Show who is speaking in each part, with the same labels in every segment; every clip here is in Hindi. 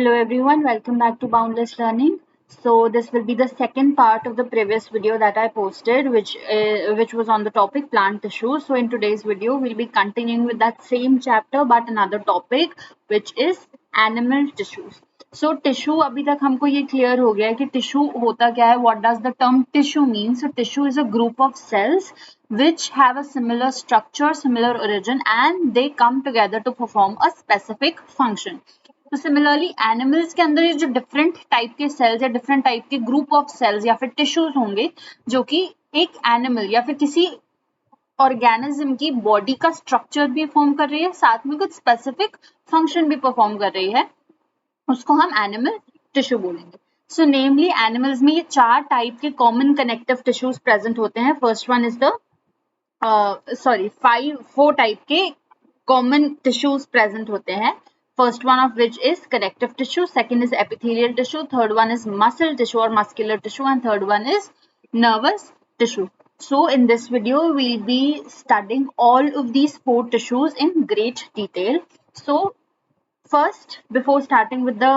Speaker 1: Hello everyone, welcome back to Boundless Learning. So this will be the second part of the previous video that I posted, which was on the topic plant tissue. So in today's video, we'll be continuing with that same chapter but another topic, which is animal tissues. So tissue अभी तक हमको ये clear हो गया है कि tissue होता क्या है. What does the term tissue mean? So tissue is a group of cells which have a similar structure, similar origin, and they come together to perform a specific function. तो सिमिलरली एनिमल्स के अंदर ये जो डिफरेंट टाइप के सेल्स या डिफरेंट टाइप के ग्रुप ऑफ सेल्स या फिर टिश्यूज होंगे जो कि एक एनिमल या फिर किसी ऑर्गेनिज्म की बॉडी का स्ट्रक्चर भी फॉर्म कर रही है, साथ में कुछ स्पेसिफिक फंक्शन भी परफॉर्म कर रही है, उसको हम एनिमल टिश्यू बोलेंगे. सो नेमली एनिमल्स में ये चार टाइप के कॉमन कनेक्टिव टिश्यूज प्रेजेंट होते हैं. First one is the four type के कॉमन टिश्यूज प्रेजेंट होते हैं. First one of which is connective tissue, second is epithelial tissue, third one is muscle tissue or muscular tissue, and third one is nervous tissue. So in this video, we'll be studying all of these four tissues in great detail. So first, before starting with the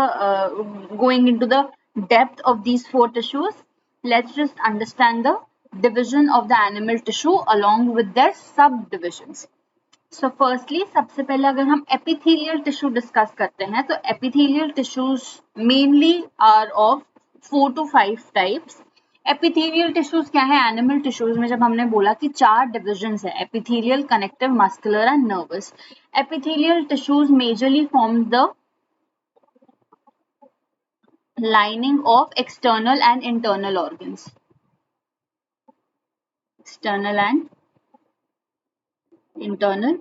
Speaker 1: going into the depth of these four tissues, let's just understand the division of the animal tissue along with their subdivisions. So firstly सबसे पहले अगर हम एपिथेलियल टिश्यू डिस्कस करते हैं तो epithelial tissues mainly are of 4 to 5 types. Epithelial tissues क्या है? एनिमल टिश्यूज में जब हमने बोला कि चार डिविजन्स है, epithelial, connective, muscular and nervous. Epithelial tissues majorly form the lining of external and internal organs. External and internal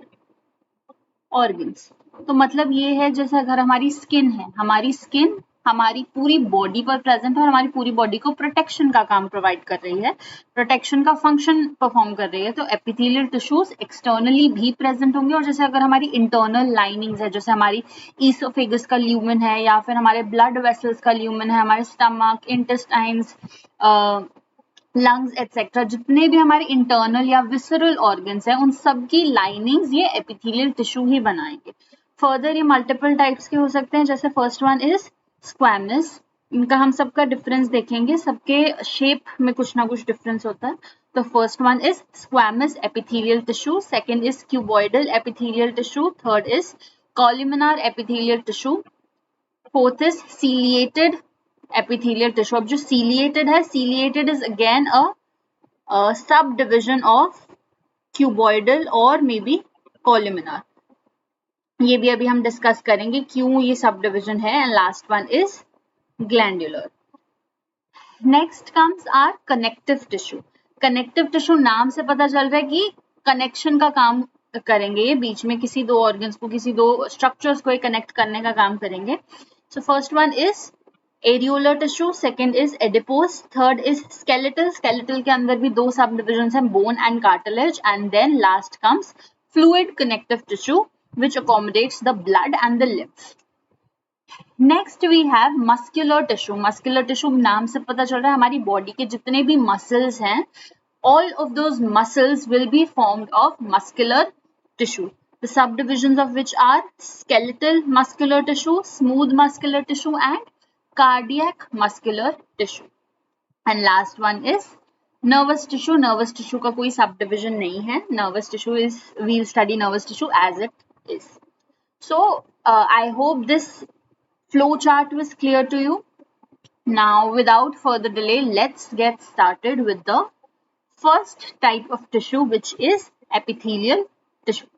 Speaker 1: organs. तो मतलब ये है जैसे अगर हमारी स्किन है, हमारी स्किन हमारी पूरी बॉडी पर प्रेजेंट है और हमारी पूरी बॉडी को प्रोटेक्शन का काम प्रोवाइड कर रही है, प्रोटेक्शन का फंक्शन परफॉर्म कर रही है. तो एपिथेलियल टिश्यूज एक्सटर्नली भी प्रेजेंट होंगे. और जैसे अगर हमारी इंटरनल लाइनिंग्स है, जैसे हमारी ईसोफेगस का ल्यूमेन है या फिर हमारे ब्लड वेसल्स का ल्यूमेन है, हमारे स्टमक, इंटेस्टाइन्स, लंग्स एटसेट्रा, जितने भी हमारे इंटरनल या विसरल ऑर्गन्स हैं, उन सब की लाइनिंग्स ये एपिथेलियल टिश्यू ही बनाएंगे. फर्दर ये मल्टीपल टाइप्स के हो सकते हैं. जैसे फर्स्ट वन इज स्क्वैमस. इनका हम सबका डिफरेंस देखेंगे, सबके शेप में कुछ ना कुछ डिफरेंस होता है. तो first one is squamous epithelial tissue, second is cuboidal epithelial tissue, third is columnar epithelial tissue, fourth is ciliated epithelial tissue. अब जो ciliated है, ciliated is again a subdivision of cuboidal और maybe columnar. ये भी अभी हम डिस्कस करेंगे क्यों ये सबडिविजन है. And last one is glandular. Next comes are connective tissue. Connective tissue नाम से पता चल रहा है कि कनेक्शन का काम करेंगे, बीच में किसी दो ऑर्गन्स को, किसी दो स्ट्रक्चर्स को कनेक्ट करने का काम करेंगे. So first one is areolar tissue, second is adipose, third is skeletal. Skeletal के अंदर भी दो सब डिविजन्स हैं, bone and cartilage. And then last comes fluid connective tissue which accommodates the blood and the lymph. Next we have muscular tissue. Muscular tissue नाम से पता चल रहा है हमारी बॉडी के जितने भी मसल्स हैं, all of those muscles will be formed of muscular tissue. The subdivisions of which are skeletal muscular tissue, smooth muscular tissue and cardiac muscular tissue. And last one is nervous tissue. Nervous tissue का कोई subdivision नहीं है. Nervous tissue is, we'll study nervous tissue as it is. So I hope this flow chart was clear to you. Now without further delay, let's get started with the first type of tissue, which is epithelial tissue.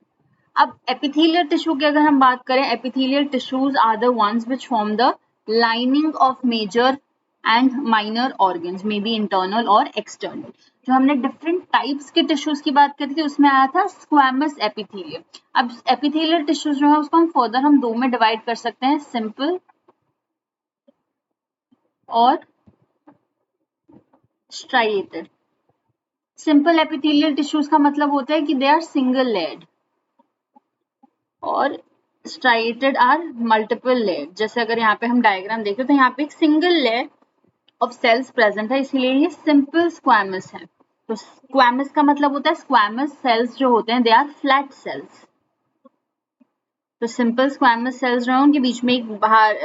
Speaker 1: अब epithelial tissue की अगर हम बात करें, epithelial tissues are the ones which form the lining of major and minor organs, may be internal or external. जो हमने डिफरेंट टाइप्स के टिश्यूज की बात करी थी उसमें आया था स्क्वैमस एपिथेलियम. अब एपिथेलियल टिश्यूज जो है उसको हम फर्दर हम दो में डिवाइड कर सकते हैं, सिंपल और स्ट्राइएटेड. सिंपल एपिथेलियल टिश्यूज का मतलब होता है कि दे आर सिंगल लेयर्ड और स्ट्राइएटेड आर मल्टीपल लेयर. जैसे अगर यहाँ पे हम डायग्राम देखें तो यहाँ पे एक single layer of cells present है, इसलिए ये सिंपल स्क्वैमस है. तो स्क्वैमस का मतलब होता है स्क्वैमस सेल्स जो होते हैं दे आर फ्लैट सेल्स. तो सिंपल स्क्वैमस सेल्स जो है उनके बीच में एक बाहर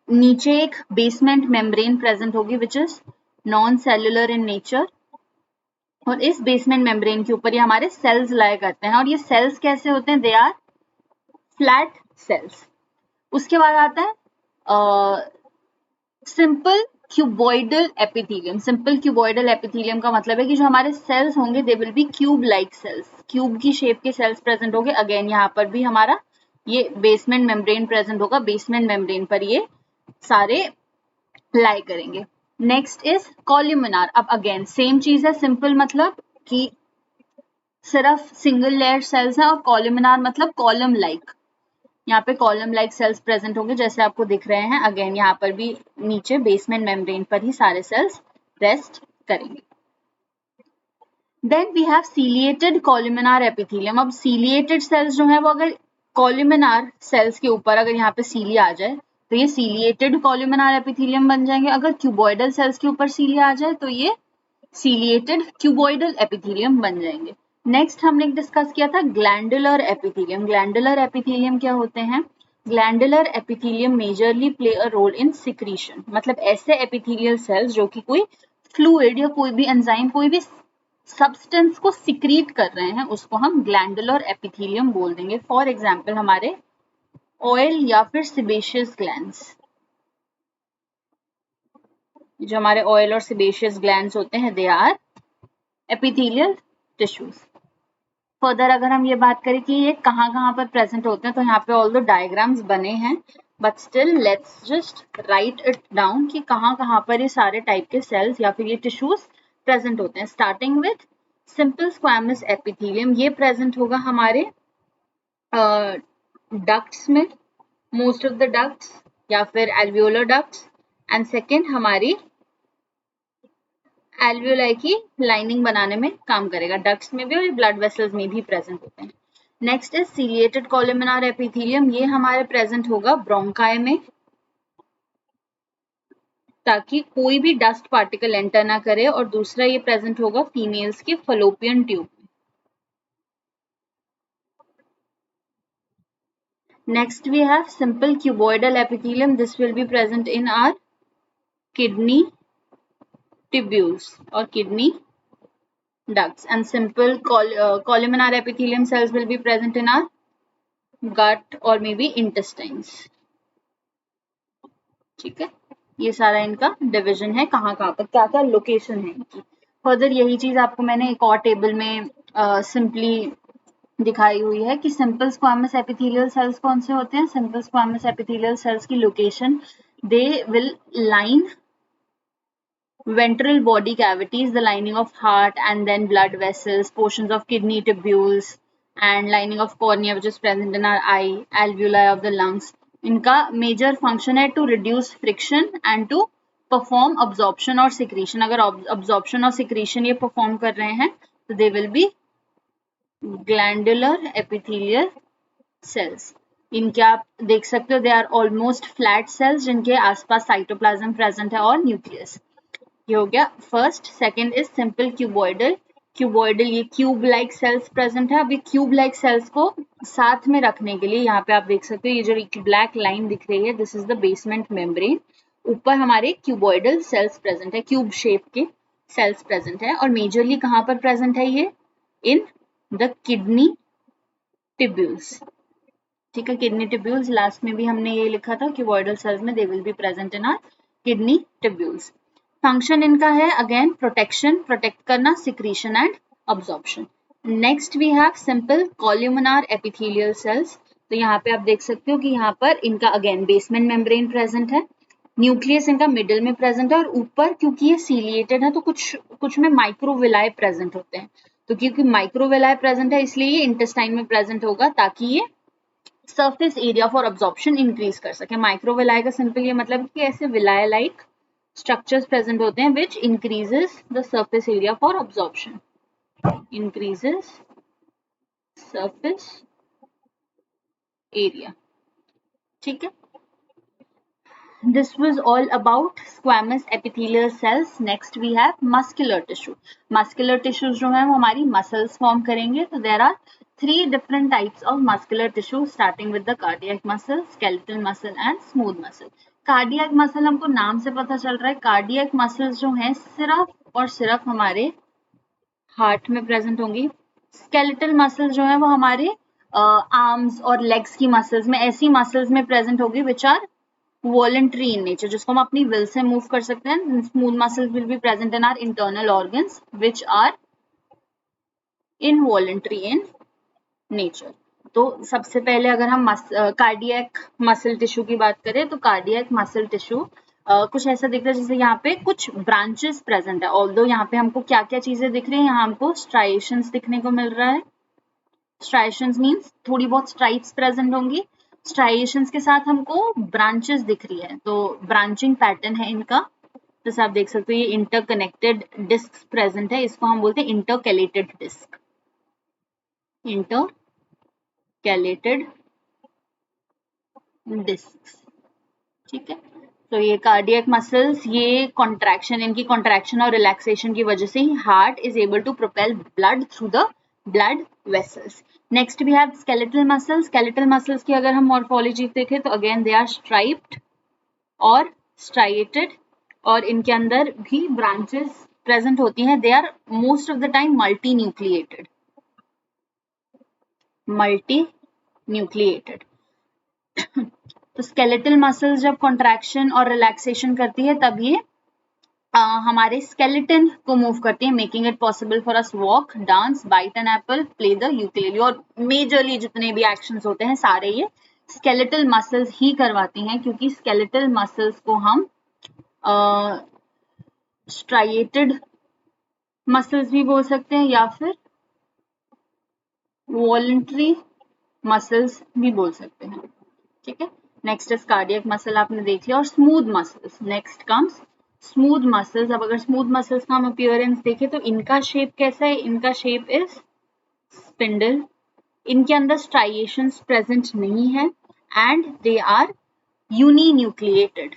Speaker 1: नीचे एक बेसमेंट मेम्ब्रेन प्रेजेंट होगी which is non cellular in nature, और इस बेसमेंट मेम्ब्रेन के ऊपर ये हमारे सेल्स लाया करते हैं, और ये सेल्स कैसे होते हैं, दे आर फ्लैट सेल्स। उसके बाद आता है simple cuboidal epithelium. Simple cuboidal epithelium का मतलब है कि जो हमारे सेल्स होंगे they will be cube like cells, cube की शेप के सेल्स प्रेजेंट होंगे। अगेन यहाँ पर भी हमारा ये बेसमेंट मेम्ब्रेन प्रेजेंट होगा, बेसमेंट मेम्ब्रेन पर ये सारे लाई करेंगे। Next is columnar. अब अगेन सेम चीज है, सिंपल मतलब कि सिर्फ सिंगल लेयर सेल्स हैं, और कॉल्यूमिनार मतलब कॉलम लाइक, यहाँ पे कॉलम लाइक सेल्स प्रेजेंट होंगे जैसे आपको दिख रहे हैं। अगेन यहाँ पर भी नीचे बेसमेंट मेम्ब्रेन पर ही सारे सेल्स रेस्ट करेंगे। Then we have ciliated columnar epithelium. अब सीलिएटेड सेल्स जो है वो अगर कॉल्यूमिनार सेल्स के ऊपर अगर यहाँ पे सीली आ जाए तो ये सीलिएटेड कॉल्यूमिनार एपिथेलियम बन जाएंगे। अगर क्यूबॉइडल सेल्स के ऊपर सीली आ जाए तो ये सीलिएटेड क्यूबॉइडल एपिथेलियम बन जाएंगे। नेक्स्ट हमने डिस्कस किया था ग्लैंडुलर एपिथेलियम। ग्लैंडुलर एपिथेलियम क्या होते हैं, glandular epithelium majorly play a role in secretion, मतलब ऐसे एपिथेलियल सेल्स जो कि कोई फ्लूइड या कोई भी एंजाइम कोई भी सब्सटेंस को सिक्रीट कर रहे हैं उसको हम ग्लैंडुलर एपिथेलियम बोल देंगे। फॉर एग्जाम्पल हमारे ऑयल या फिर सिबेशियस ग्लैंड्स, जो हमारे ऑयल और सिबेशियस ग्लैंड्स होते हैं they are epithelial tissues. Further अगर हम ये बात करें कि ये कहाँ पर प्रेजेंट होते हैं तो यहाँ पे ऑल दो डायग्राम्स बने हैं, but still let's just right it down कि कहाँ पर ये सारे टाइप के सेल्स या फिर ये टिश्यूज प्रेजेंट होते हैं। Starting with simple squamous epithelium, ये प्रेजेंट होगा हमारे डक्ट्स में, मोस्ट ऑफ द डक्ट्स या फिर एल्वियोलर डक्ट्स, एंड सेकेंड हमारी एल्वियोलाई की लाइनिंग बनाने में काम करेगा, डक्ट्स में भी और ब्लड वेसल्स में भी प्रेजेंट होते हैं। नेक्स्ट इज सीलिएटेड कॉलुमिनार एपिथेलियम, ये हमारे प्रेजेंट होगा ब्रोंकाई में, ताकि कोई भी डस्ट पार्टिकल एंटर ना करे, और दूसरा ये प्रेजेंट होगा फीमेल्स के फलोपियन ट्यूब में। Next we have simple cuboidal epithelium, this will be present in our kidney tubules or kidney ducts, and simple columnar epithelium cells will be present in our gut or maybe intestines. ठीक है, ये सारा इनका डिवीजन है, कहाँ पर क्या क्या लोकेशन है इनकी। फर्दर यही चीज आपको मैंने एक और टेबल में सिंपली दिखाई हुई है कि सिंपल स्क्वामस एपिथेलियल सेल्स कौन से होते हैं। सिंपल स्क्वामस एपिथेलियल सेल्स की location, they will line ventral body cavities, the lining of heart and then blood vessels, portions of kidney tubules and lining of cornea which is present in our eye, alveoli of the lungs. इनका major function है to reduce friction and to perform absorption और secretion. अगर absorption और secretion ये perform कर रहे हैं तो they will be glandular epithelial cells. इनके आप देख सकते हो they are almost flat cells जिनके आसपास cytoplasm present है और nucleus। ये हो गया first. Second is simple cuboidal. Cuboidal ये क्यूब लाइक सेल्स प्रेजेंट है। अभी क्यूब लाइक सेल्स को साथ में रखने के लिए यहाँ पे आप देख सकते हो ये जो ब्लैक लाइन दिख रही है this is the basement membrane, ऊपर हमारे क्यूबॉइडल सेल्स प्रेजेंट है, क्यूब शेप के सेल्स प्रेजेंट है, और मेजरली कहाँ पर प्रेजेंट है ये, इन द किडनी टिब्यूल्स। ठीक है, किडनी टिब्यूल्स लास्ट में भी हमने ये लिखा था क्यूबॉइडल सेल्स में they will be present in our kidney tubules. Function इनका है अगेन प्रोटेक्शन, प्रोटेक्ट करना, secretion and absorption. Next we have simple columnar epithelial cells. तो यहाँ पे आप देख सकते हो कि यहाँ पर इनका अगेन बेसमेंट मेम्ब्रेन प्रेजेंट है, न्यूक्लियस इनका मिडिल में प्रेजेंट है, और ऊपर क्योंकि ये सीलिएटेड है तो कुछ में माइक्रोविलाई प्रेजेंट होते हैं। तो क्योंकि माइक्रोविलाई प्रेजेंट है इसलिए ये इंटेस्टाइन में प्रेजेंट होगा ताकि ये surface area for absorption increase कर सके। माइक्रोविलाई का सिंपल ये मतलब कि ऐसे विलाय लाइक structures present होते हैं which increases the surface area for absorption, increases surface area। ठीक है, this was all about squamous epithelial cells. Next we have muscular tissue. Muscular tissues जो है वो हमारी muscles form करेंगे। तो there are 3 different types of muscular tissue starting with the cardiac muscle, skeletal muscle and smooth muscle. Cardiac muscle हमको नाम से पता चल रहा है, कार्डियक मसल्स जो हैं सिर्फ और सिर्फ हमारे हार्ट में प्रेजेंट होंगी। स्केलेटल मसल्स जो है वो हमारे आर्म्स और लेग्स की मसल्स में, ऐसी मसल्स में प्रेजेंट होगी which are voluntary in nature, जिसको हम अपनी विल से मूव कर सकते हैं। Smooth muscles will be present in our internal organs which are involuntary in nature. तो सबसे पहले अगर हम कार्डियक मसल टिश्यू की बात करें तो कार्डियक मसल टिश्यू कुछ ऐसा दिख रहा है जैसे यहाँ पे कुछ ब्रांचेस प्रेजेंट है। ऑल्दो यहाँ पे हमको क्या क्या चीजें दिख रही है, यहाँ हमको स्ट्राइएशंस दिखने को मिल रहा है। स्ट्राइएशंस मीन्स थोड़ी बहुत स्ट्राइप्स प्रेजेंट होंगी। स्ट्राइएशंस के साथ हमको ब्रांचेस दिख रही है, तो ब्रांचिंग पैटर्न है इनका। जैसे आप देख सकते हो ये इंटरकनेक्टेड डिस्क प्रेजेंट है, इसको हम बोलते हैं इंटरकैलेटेड डिस्क, इंटरकैलेटेड डिस्क। ठीक है, तो ये कार्डियक मसल्स, ये कॉन्ट्रैक्शन, इनकी कॉन्ट्रैक्शन और रिलैक्सेशन की वजह से ही heart is able to propel blood through the blood vessels. Next we have skeletal muscles. Skeletal muscles की अगर हम मॉर्फोलॉजी देखें तो अगेन दे आर स्ट्राइप्ड और स्ट्राइएटेड, और इनके अंदर भी ब्रांचेस प्रेजेंट होती हैं। They are most of the time multi nucleated, multi nucleated. तो स्केलेटल मसल्स जब कॉन्ट्रैक्शन और रिलैक्सेशन करती है तब ये हमारे स्केलेटन को मूव करती है, making it possible for us walk, dance, bite an apple, play the ukulele. और मेजरली जितने भी एक्शंस होते हैं सारे ये स्केलेटल मसल्स ही करवाती हैं, क्योंकि स्केलेटल मसल्स को हम स्ट्राइएटेड मसल्स भी बोल सकते हैं या फिर वॉलंटरी मसल्स भी बोल सकते हैं। ठीक है, नेक्स्ट इज कार्डियक मसल आपने देख लिया, और smooth muscles. Next comes smooth muscles. अब अगर स्मूथ मसल्स का हम अपीयरेंस देखें तो इनका शेप कैसा है, इनका शेप इज स्पिंडल। इनके अंदर स्ट्राइएशंस प्रेजेंट नहीं है and they are uninucleated.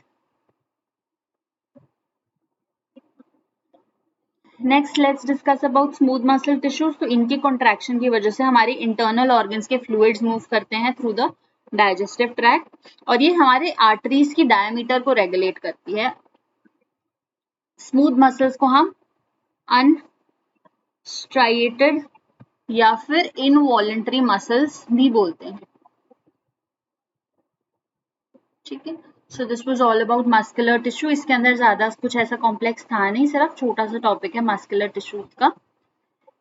Speaker 1: Next let's discuss about smooth muscle tissues. तो इनके कॉन्ट्रैक्शन की वजह से हमारे इंटरनल ऑर्गन्स के फ्लूइड्स मूव करते हैं थ्रू द डाइजेस्टिव ट्रैक्ट, और ये हमारे आर्टरीज की डायमीटर को रेगुलेट करती है। स्मूथ मसल्स को हम अनस्ट्राइएटेड या फिर इनवॉलंटरी मसल्स भी बोलते हैं। ठीक है, so this was all about muscular tissue. इसके अंदर ज्यादा कुछ ऐसा कॉम्प्लेक्स था नहीं, सिर्फ छोटा सा टॉपिक है मस्कुलर टिश्यू का।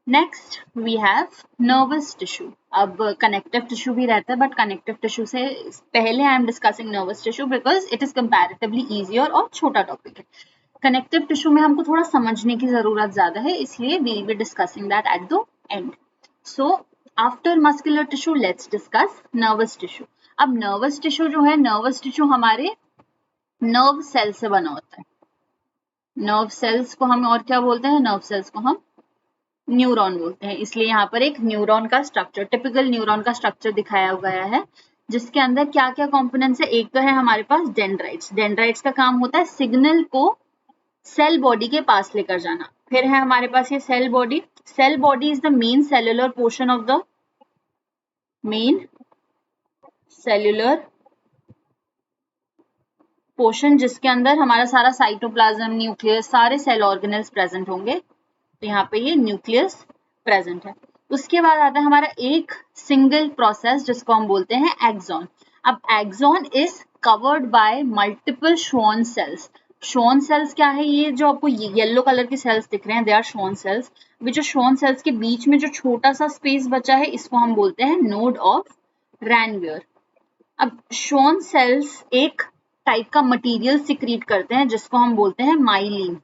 Speaker 1: Next we have nervous tissue. अब कनेक्टिव टिश्यू भी रहता है, बट कनेक्टिव टिश्यू से पहले I am discussing nervous tissue because it is comparatively easier और छोटा टॉपिक है। कनेक्टिव टिश्यू में हमको थोड़ा समझने की जरूरत ज्यादा है, इसलिए we will be discussing that at the end. So after muscular tissue let's discuss nervous tissue. अब नर्वस टिश्यू जो है, नर्वस टिश्यू हमारे नर्व सेल से बना होता है। नर्व सेल्स को हम और क्या बोलते हैं, नर्व सेल्स को हम न्यूरॉन बोलते हैं। इसलिए यहाँ पर एक न्यूरॉन का स्ट्रक्चर, टिपिकल न्यूरॉन का स्ट्रक्चर दिखाया गया है, जिसके अंदर क्या क्या कंपोनेंट्स है। एक तो है हमारे पास डेंड्राइट्स। डेंड्राइट्स का काम होता है सिग्नल को सेल बॉडी के पास लेकर जाना। फिर है हमारे पास ये cell body. Cell body is the main cellular portion of the main cellular portion, जिसके अंदर हमारा सारा साइटोप्लाज्म, न्यूक्लियस, सारे सेल ऑर्गेनल्स प्रेजेंट होंगे। तो यहाँ पे ये न्यूक्लियस प्रेजेंट है। उसके बाद आता है हमारा एक सिंगल प्रोसेस जिसको हम बोलते हैं एक्सॉन। अब axon is covered by multiple Schwann cells. Schwann cells क्या है, ये जो आपको येलो कलर के सेल्स दिख रहे हैं, दे आर शॉन सेल्स। अभी जो शॉन सेल्स के बीच में जो छोटा सा स्पेस बचा है, इसको हम बोलते हैं नोड ऑफ रैनवियर। अब शॉन सेल्स एक टाइप का मटेरियल सिक्रीट करते हैं जिसको हम बोलते हैं माइलिन।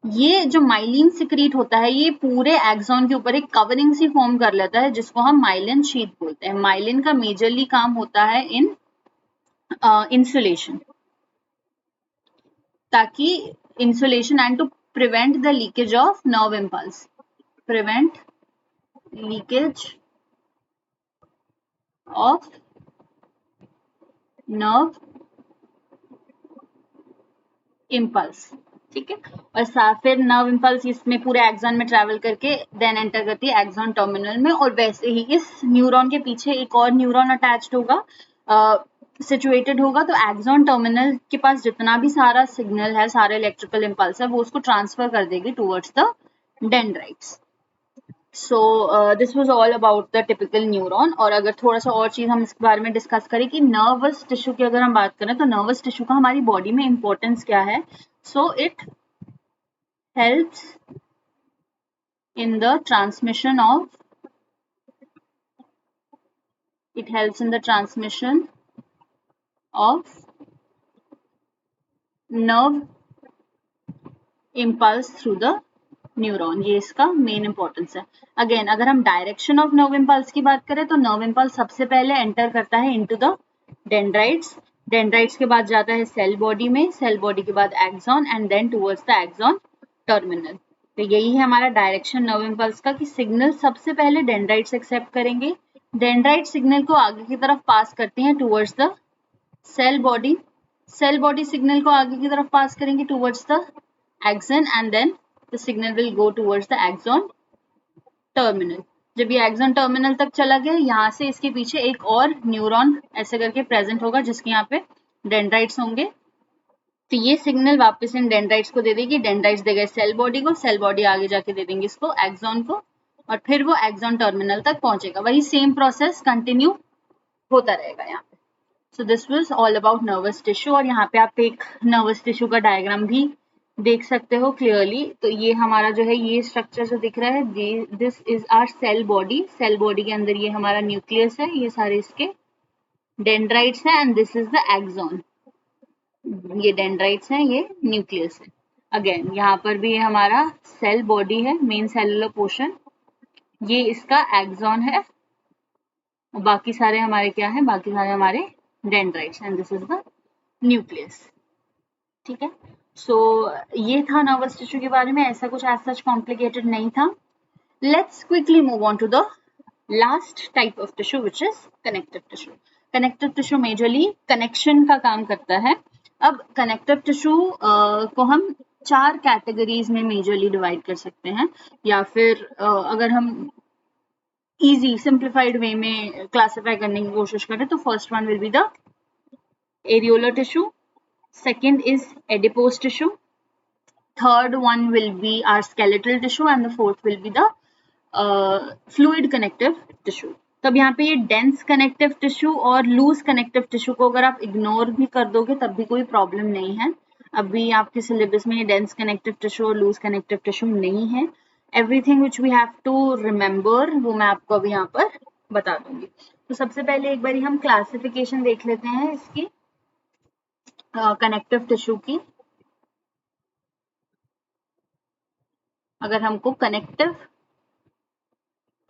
Speaker 1: ये जो माइलिन सिक्रीट होता है, ये पूरे एक्सॉन के ऊपर एक कवरिंग सी फॉर्म कर लेता है, जिसको हम माइलिन शीट बोलते हैं। माइलिन का मेजरली काम होता है इन इंसुलेशन, ताकि insulation and to prevent the leakage of nerve impulse, prevent leakage of nerve impulse. ठीक है, और फिर नर्व इम्पल्स इसमें पूरे एक्सॉन में ट्रेवल करके देन एंटर करती है एक्सॉन टर्मिनल में। और वैसे ही इस न्यूरॉन के पीछे एक और न्यूरॉन अटैच्ड होगा सिचुएटेड होगा तो एक्सॉन टर्मिनल के पास जितना भी सारा सिग्नल है, सारे इलेक्ट्रिकल इम्पल्स है, वो उसको ट्रांसफर कर देगी towards the dendrites. So this was all about the typical neuron. और अगर थोड़ा सा और चीज हम इसके बारे में डिस्कस करें कि नर्वस टिश्यू की अगर हम बात करें तो नर्वस टिश्यू का हमारी बॉडी में इंपॉर्टेंस क्या है. So it helps in the transmission of nerve impulse through the neuron. ये इसका मेन इंपॉर्टेंस है. अगेन अगर हम डायरेक्शन ऑफ नर्व इम्पल्स की बात करें तो नर्व इम्पल्स सबसे पहले एंटर करता है इनटू द डेंड्राइट्स. डेंड्राइट्स के बाद जाता है सेल बॉडी में, सेल बॉडी के बाद axon and then towards the axon terminal. तो यही है हमारा डायरेक्शन नर्व इम्पल्स का कि सिग्नल सबसे पहले डेंड्राइट्स एक्सेप्ट करेंगे, डेंड्राइट सिग्नल को आगे की तरफ पास करते हैं towards the cell body, cell body signal को आगे की तरफ पास करेंगे towards the axon and then the signal will go towards the axon terminal. जब ये axon terminal तक चला गया, यहाँ से इसके पीछे एक और न्यूरॉन ऐसे करके प्रेजेंट होगा जिसके यहाँ पे डेंड्राइट्स होंगे. तो ये सिग्नल वापस इन डेंड्राइट्स को दे देगी, डेंड्राइट्स देगा सेल बॉडी को, सेल बॉडी आगे जाके दे देंगे इसको एक्सॉन को, और फिर वो एक्सॉन टर्मिनल तक पहुंचेगा. वही सेम प्रोसेस कंटिन्यू होता रहेगा यहाँ पे. सो this was all about nervous tissue. और यहाँ पे आप एक नर्वस टिश्यू का डायग्राम भी देख सकते हो क्लियरली. तो ये हमारा जो है ये स्ट्रक्चर जो दिख रहा है, this is our cell body. Cell body के अंदर ये हमारा न्यूक्लियस है, ये सारे इसके डेंड्राइट्स हैं and this is the axon. ये डेंड्राइट्स हैं, ये न्यूक्लियस है. अगेन यहाँ पर भी ये हमारा सेल बॉडी है, मेन सेलुलर पोर्शन, ये इसका एक्सॉन है, और बाकी सारे हमारे क्या है, बाकी सारे हमारे dendrites and this is the nucleus. ठीक है. सो ये था नर्वस टिश्यू के बारे में. ऐसा कुछ एज सच कॉम्प्लिकेटेड नहीं था. Let's quickly move on to the last type of tissue which is connective tissue. Connective tissue majorly connection का काम करता है. अब कनेक्टिव टिश्यू को हम 4 कैटेगरीज में मेजरली डिवाइड कर सकते हैं, या फिर अगर हम इजी सिंप्लीफाइड वे में क्लासिफाई करने की कोशिश करें तो first one will be the areolar tissue, second is adipose tissue, third one will be our skeletal tissue and the fourth will be the fluid connective tissue. तब यहाँ पे ये dense connective tissue और loose connective tissue को अगर आप ignore भी कर दोगे तब भी कोई problem नहीं है. अभी आपके syllabus में ये dense connective tissue और loose connective tissue नहीं है. Everything which we have to remember वो मैं आपको अभी यहाँ पर बता दूंगी. तो सबसे पहले एक बार हम classification देख लेते हैं इसकी कनेक्टिव टिश्यू की. अगर हमको कनेक्टिव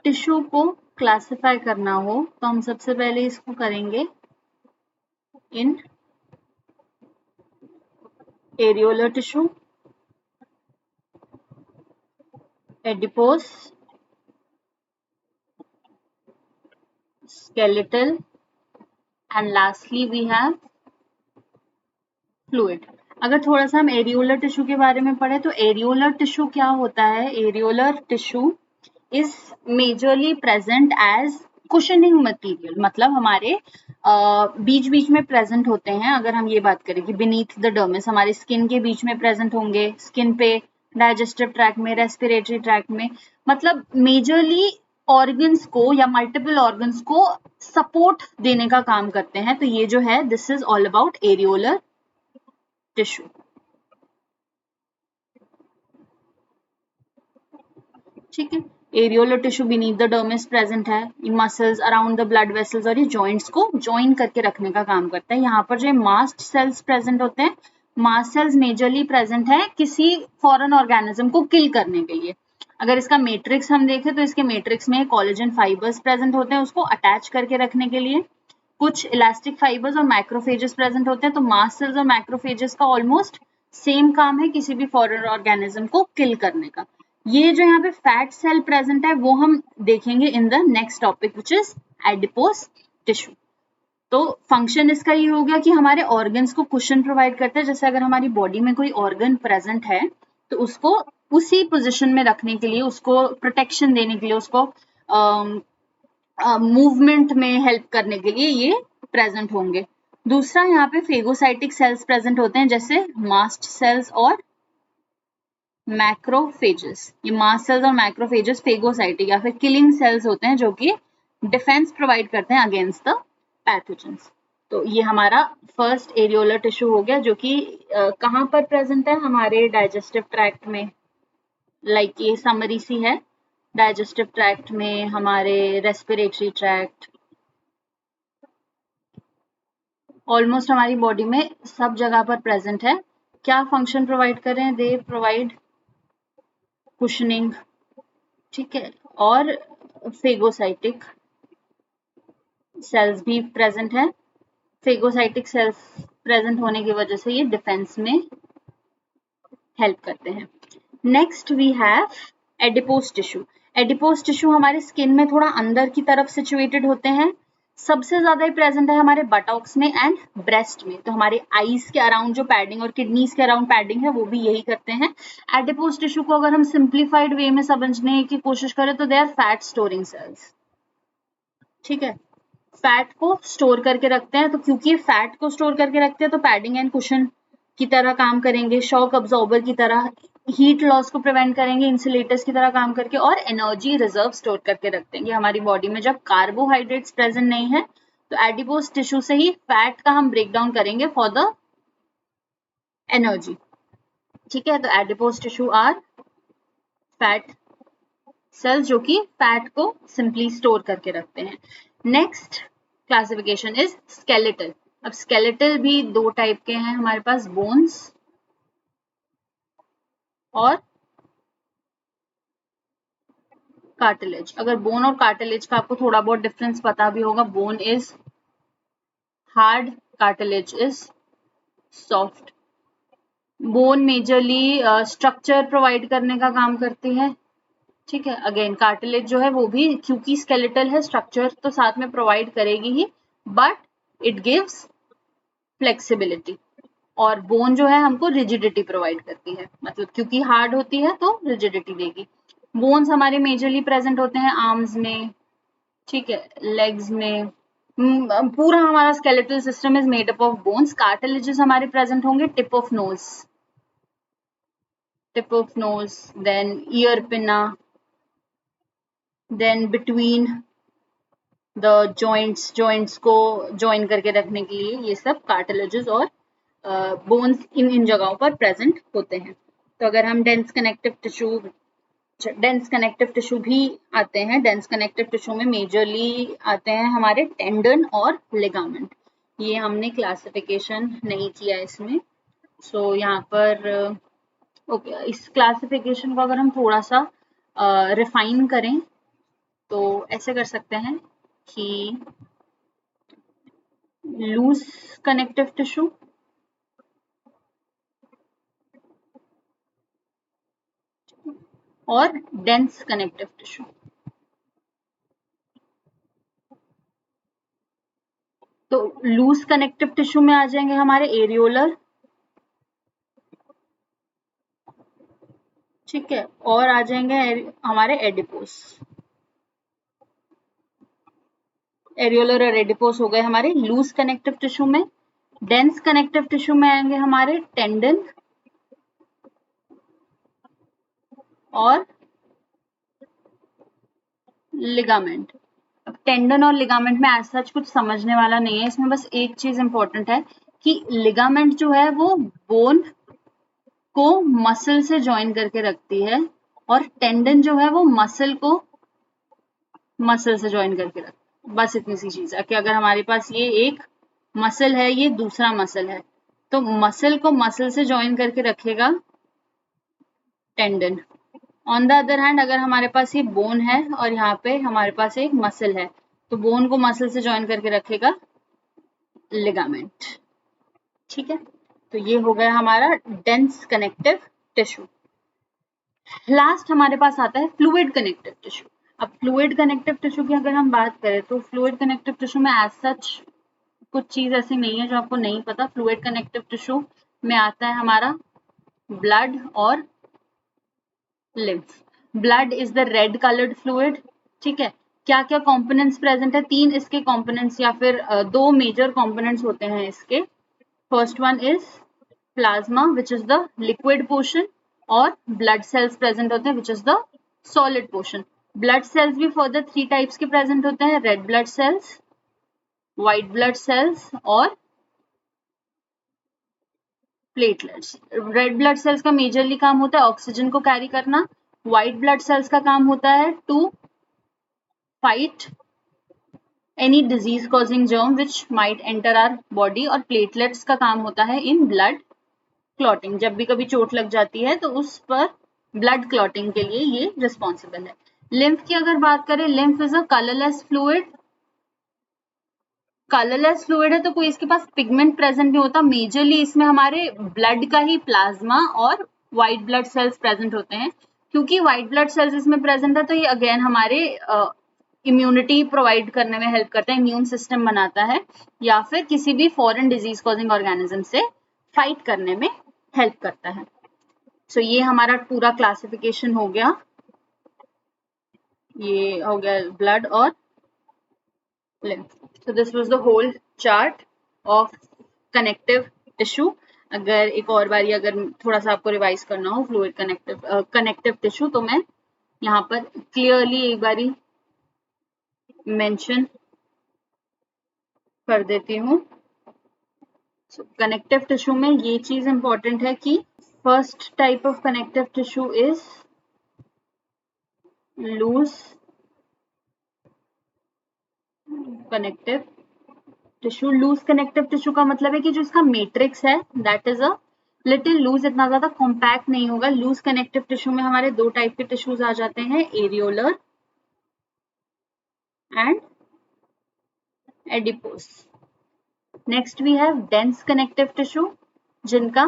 Speaker 1: टिश्यू को क्लासिफाई करना हो तो हम सबसे पहले इसको करेंगे इन areolar tissue, adipose, skeletal, and lastly we have fluid. अगर थोड़ा सा हम एरियोलर टिश्यू के बारे में पढ़े तो एरियोलर टिश्यू क्या होता है. Areolar tissue is majorly present as cushioning material, मतलब हमारे बीच बीच में प्रेजेंट होते हैं. अगर हम ये बात करें कि बीनीथ द डर्मिस, हमारे स्किन के बीच में प्रेजेंट होंगे, स्किन पे, डाइजेस्टिव ट्रैक्ट में, रेस्पिरेटरी ट्रैक्ट में, मतलब मेजरली ऑर्गन्स को या मल्टीपल ऑर्गन्स को सपोर्ट देने का काम करते हैं. तो ये जो है this is all about areolar tissue. ठीक है. Areolar tissue beneath the dermis present है, muscles around the blood vessels और ये जॉइंट्स को ज्वाइन करके रखने का काम करता है. यहाँ पर जो मास्ट सेल्स प्रेजेंट होते हैं, मास्ट सेल्स मेजरली प्रेजेंट है किसी फॉरेन ऑर्गेनिज्म को किल करने के लिए. अगर इसका मैट्रिक्स हम देखें तो इसके मैट्रिक्स में कोलेजन फाइबर्स प्रेजेंट होते हैं उसको अटैच करके रखने के लिए, कुछ इलास्टिक फाइबर्स और मैक्रोफेजेस प्रेजेंट होते हैं. तो मास्ट सेल्स और मैक्रोफेजेस का ऑलमोस्ट सेम काम है किसी भी फॉरेन ऑर्गेनिज्म को किल करने का. ये जो यहाँ पे फैट सेल प्रेजेंट है वो हम देखेंगे in the next topic which is adipose tissue. तो फंक्शन इसका ये हो गया कि हमारे ऑर्गन्स को कुशन प्रोवाइड करते हैं. जैसे अगर हमारी बॉडी में कोई ऑर्गन प्रेजेंट है तो उसको उसी पोजीशन में रखने के लिए, उसको प्रोटेक्शन देने के लिए, उसको मूवमेंट में हेल्प करने के लिए ये प्रेजेंट होंगे. दूसरा यहाँ पे फेगोसाइटिक सेल्स प्रेजेंट होते हैं, जैसे मास्ट सेल्स और मैक्रोफेजेस। ये मास्ट सेल्स और मैक्रोफेजेस फेगोसाइटिक या फिर किलिंग सेल्स होते हैं, जो कि डिफेंस प्रोवाइड करते हैं अगेंस्ट द पैथोजेंस। तो ये हमारा फर्स्ट एरियोलर टिश्यू हो गया, जो कि कहाँ पर प्रेजेंट है, हमारे डाइजेस्टिव ट्रैक्ट में। लाइक ये समरी सी है, डाइजेस्टिव ट्रैक्ट में, हमारे रेस्पिरेटरी ट्रैक्ट, ऑलमोस्ट हमारी बॉडी में सब जगह पर प्रेजेंट है। क्या फंक्शन प्रोवाइड कर रहे हैं, दे प्रोवाइड कुशनिंग, ठीक है, और फेगोसाइटिक सेल्स भी प्रेजेंट है। फेगोसाइटिक सेल्स प्रेजेंट होने की वजह से ये डिफेंस में हेल्प करते हैं। Next we have adipose tissue. Adipose tissue हमारे स्किन में थोड़ा अंदर की तरफ सिचुएटेड होते हैं। सबसे ज्यादा ही प्रेजेंट है हमारे बटॉक्स में एंड ब्रेस्ट में। तो हमारे आईज के अराउंड जो पैडिंग और किडनीज के अराउंड पैडिंग है, वो भी यही करते हैं। एडिपोज टिश्यू को अगर हम सिंप्लीफाइड वे में समझने की कोशिश करें तो they are fat storing cells, ठीक है, फैट को स्टोर करके रखते हैं। तो क्योंकि फैट को स्टोर करके रखते हैं तो पैडिंग एंड कुशन की तरह काम करेंगे, शॉक अब्जॉर्बर की तरह, हीट लॉस को प्रिवेंट करेंगे, इंसुलेटर्स की तरह काम करके, और एनर्जी रिजर्व स्टोर करके रखते हैं। हमारी बॉडी में जब कार्बोहाइड्रेट्स प्रेजेंट नहीं है तो एडिपोज टिश्यू से ही फैट का हम ब्रेक डाउन करेंगे फॉर द एनर्जी, ठीक है। तो adipose tissue are fat cells जो कि फैट को सिंपली स्टोर करके रखते हैं। Next classification is skeletal. अब स्केलेटल भी दो टाइप के हैं हमारे पास, बोन्स और कार्टिलेज। अगर बोन और कार्टिलेज का आपको थोड़ा बहुत डिफरेंस पता भी होगा, bone is hard, cartilage is soft. Bone majorly structure provide करने का काम करती है, ठीक है। अगेन कार्टिलेज जो है वो भी क्योंकि स्केलेटल है, स्ट्रक्चर तो साथ में प्रोवाइड करेगी ही, बट इट गिव्स फ्लेक्सिबिलिटी। और बोन जो है हमको रिजिडिटी प्रोवाइड करती है, मतलब क्योंकि हार्ड होती है तो रिजिडिटी देगी। बोन्स हमारे मेजरली प्रेजेंट होते हैं आर्म्स में, ठीक है, लेग्स में। पूरा हमारा skeletal system is made up of bones. Cartilages हमारे प्रेजेंट होंगे tip of nose, then ear pinna, then between the joints को जॉइन करके रखने के लिए, ये सब कार्टिलेजेस और बोन्स इन जगहों पर प्रेजेंट होते हैं। तो अगर हम डेंस कनेक्टिव टिश्यू भी आते हैं। डेंस कनेक्टिव टिश्यू में मेजरली आते हैं हमारे टेंडन और लिगामेंट। ये हमने क्लासिफिकेशन नहीं किया इसमें, सो यहाँ पर ओके। इस क्लासिफिकेशन को अगर हम थोड़ा सा रिफाइन करें तो ऐसे कर सकते हैं कि लूज कनेक्टिव टिश्यू और डेंस कनेक्टिव टिश्यू। तो लूज कनेक्टिव टिश्यू में आ जाएंगे हमारे एरियोलर, ठीक है, और आ जाएंगे हमारे एडिपोस। एरियोलर और एडिपोस हो गए हमारे लूज कनेक्टिव टिश्यू में। डेंस कनेक्टिव टिश्यू में आएंगे हमारे टेंडन और लिगामेंट। अब टेंडन और लिगामेंट में ऐसा कुछ समझने वाला नहीं है, इसमें बस एक चीज इंपॉर्टेंट है कि लिगामेंट जो है वो बोन को मसल से ज्वाइन करके रखती है, और टेंडन जो है वो मसल को मसल से ज्वाइन करके रखती है। बस इतनी सी चीज है कि अगर हमारे पास ये एक मसल है, ये दूसरा मसल है, तो मसल को मसल से ज्वाइन करके रखेगा tendon. On the other hand अगर हमारे पास ये बोन है और यहाँ पे हमारे पास एक मसल है, तो बोन को मसल से ज्वाइन करके रखेगा लिगामेंट, ठीक है। तो ये हो गया हमारा डेंस कनेक्टिव टिश्यू। लास्ट हमारे पास आता है फ्लूइड कनेक्टिव टिश्यू। अब फ्लूइड कनेक्टिव टिश्यू की अगर हम बात करें तो फ्लूइड कनेक्टिव टिश्यू में एज सच कुछ चीज ऐसी नहीं है जो आपको नहीं पता। फ्लूइड कनेक्टिव टिश्यू में आता है हमारा ब्लड और lymph. Blood is the red coloured fluid, ठीक है। क्या क्या कंपोनेंट्स प्रेजेंट है, 3 इसके कंपोनेंट्स या फिर 2 मेजर कंपोनेंट्स होते हैं इसके. First one is plasma which is the liquid portion, और ब्लड सेल्स प्रेजेंट होते हैं which is the solid portion. Blood cells भी फर्दर 3 टाइप्स के प्रेजेंट होते हैं, red blood cells, white blood cells और प्लेटलेट्स. रेड ब्लड सेल्स का मेजरली काम होता है ऑक्सीजन को कैरी करना, व्हाइट ब्लड सेल्स का काम होता है to fight any disease causing germ which might enter our body, और platelets का काम होता है in blood clotting. जब भी कभी चोट लग जाती है तो उस पर blood clotting के लिए ये responsible है. lymph की अगर बात करें, lymph is a colorless fluid. Colourless fluid है तो कोई इसके पास पिगमेंट प्रेजेंट नहीं होता. मेजरली इसमें हमारे ब्लड का ही प्लाज्मा और व्हाइट ब्लड सेल्स प्रेजेंट होते हैं. क्योंकि व्हाइट ब्लड सेल्स इसमें प्रेजेंट है तो ये अगेन हमारे इम्यूनिटी प्रोवाइड करने में हेल्प करता है, इम्यून सिस्टम बनाता है, या फिर किसी भी फॉरेन डिजीज कॉजिंग ऑर्गेनिज्म से फाइट करने में हेल्प करता है. सो ये हमारा पूरा क्लासिफिकेशन हो गया. ये हो गया ब्लड और lymph. So this was the whole chart of connective tissue. अगर एक और बारी अगर थोड़ा सा आपको रिवाइज करना हो फ्लूइड कनेक्टिव टिश्यू तो मैं यहाँ पर क्लियरली एक बारी मेंशन कर देती हूँ. कनेक्टिव टिश्यू में ये चीज इंपॉर्टेंट है कि first type of connective tissue is loose connective tissue. Loose connective tissue का मतलब है कि जो इसका मैट्रिक्स है that is a little loose, इतना ज्यादा कॉम्पैक्ट नहीं होगा. लूज कनेक्टिव टिश्यू में हमारे 2 टाइप के टिश्यूज आ जाते हैं, areolar and adipose. Next we have dense connective tissue जिनका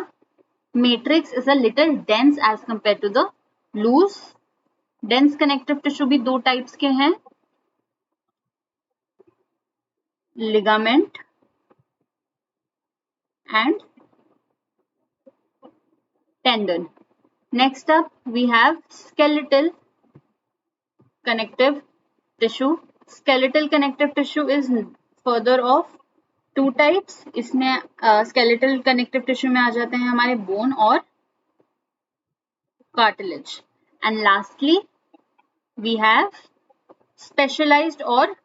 Speaker 1: matrix is a little dense as compare to the loose. Dense connective tissue भी 2 टाइप्स के हैं, ligament and tendon. Next up we have skeletal connective tissue. Skeletal connective tissue is further of 2 types. इसमें skeletal connective tissue में आ जाते हैं हमारे bone और cartilage. And lastly we have specialized और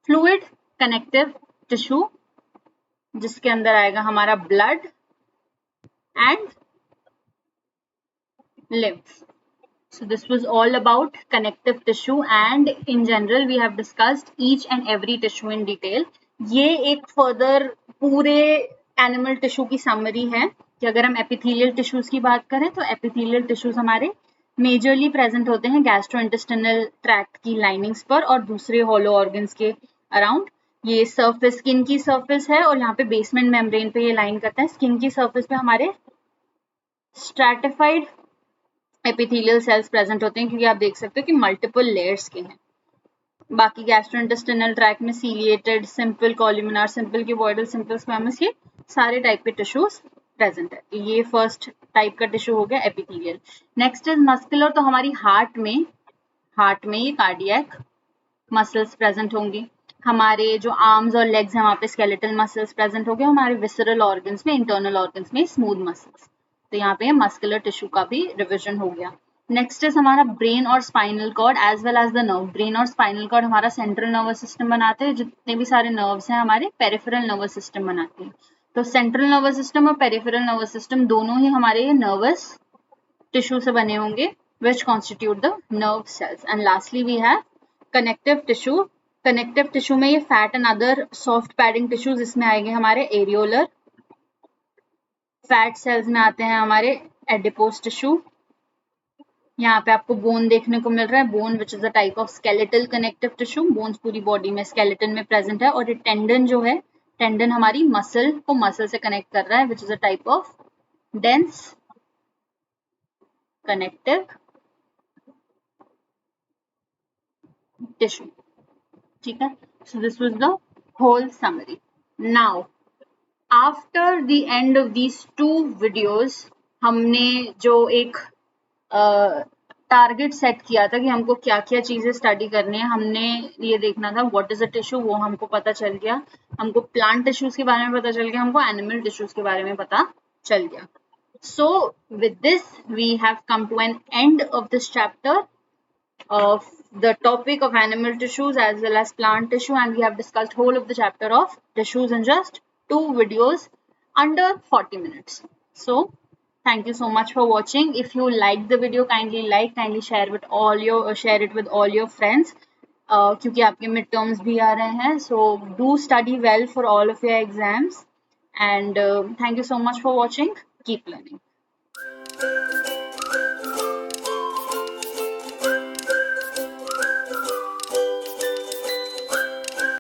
Speaker 1: fluid connective tissue जिसके अंदर आएगा हमारा blood and lymph. So this was all about connective tissue and in general we have discussed each and every tissue in detail. ये एक further पूरे animal tissue की summary है कि अगर हम epithelial tissues की बात करें तो epithelial tissues हमारे majorly present होते हैं gastrointestinal tract की linings पर और दूसरे hollow organs के around. ये surface skin की surface है और यहाँ पे basement membrane पे ये line करता है. skin की surface पे हमारे stratified एपिथेलियल सेल्स प्रेजेंट होते हैं क्योंकि आप देख सकते हो कि मल्टीपल लेयर्स के हैं. बाकी गैस्ट्रोइंटेस्टिनल ट्रैक्ट में ciliated, simple columnar, simple cuboidal, simple squamous, ये सारे टाइप के टिश्यूज प्रेजेंट है. ये फर्स्ट टाइप का टिश्यू हो गया एपिथेलियल. Next is muscular. तो हमारी हार्ट में ये कार्डियक मसल्स प्रेजेंट होंगी. हमारे जो आर्म्स और लेग्स हैं वहाँ पे स्केलेटल मसल्स प्रेजेंट हो गए. हमारे विसरल ऑर्गन्स में, इंटरनल ऑर्गन्स में स्मूथ मसल्स. तो यहाँ पे मस्कुलर टिश्यू का भी रिविजन हो गया. नेक्स्ट इज हमारा ब्रेन और spinal cord as well as the nerve. Brain और स्पाइनल कॉर्ड हमारा सेंट्रल नर्वस सिस्टम बनाते हैं. जितने भी सारे नर्व्स हैं हमारे पेरिफेरल नर्वस सिस्टम बनाते हैं. तो सेंट्रल नर्वस सिस्टम और पेरिफेरल नर्वस सिस्टम दोनों ही हमारे नर्वस टिश्यू से बने होंगे which constitute the nerve cells. And lastly we have connective tissue. Connective tissue में ये fat and other soft padding tissues इसमें आएंगे हमारे areolar. फैट सेल्स में आते हैं हमारे एडिपोस टिश्यू. यहाँ पे आपको बोन देखने को मिल रहा है. Bone which is a type of skeletal connective tissue. Bones पूरी बॉडी में स्केलेटन में प्रेजेंट है. और ये टेंडन जो है, टेंडन हमारी मसल को मसल से कनेक्ट कर रहा है which is a type of dense connective tissue. ठीक है. So this was the whole summary. Now after the end of these 2 videos हमने जो एक टारगेट सेट किया था कि हमको क्या क्या चीजें स्टडी करनी है। हमने ये देखना था व्हाट इज अ टिश्यू, वो हमको पता चल गया। हमको प्लांट टिश्यूज के बारे में पता चल गया, हमको एनिमल टिश्यूज के बारे में पता चल गया। So with this we have come to an end of this chapter of the topic of animal tissues as well as plant tissue, and we have discussed whole of the chapter of tissues in just 2 videos under 40 minutes. So thank you so much for watching. If you like the video, kindly share with all your share it with all your friends, क्योंकि आपके मिड टर्म्स भी आ रहे हैं. So do study well for all of your exams, and thank you so much for watching. Keep learning.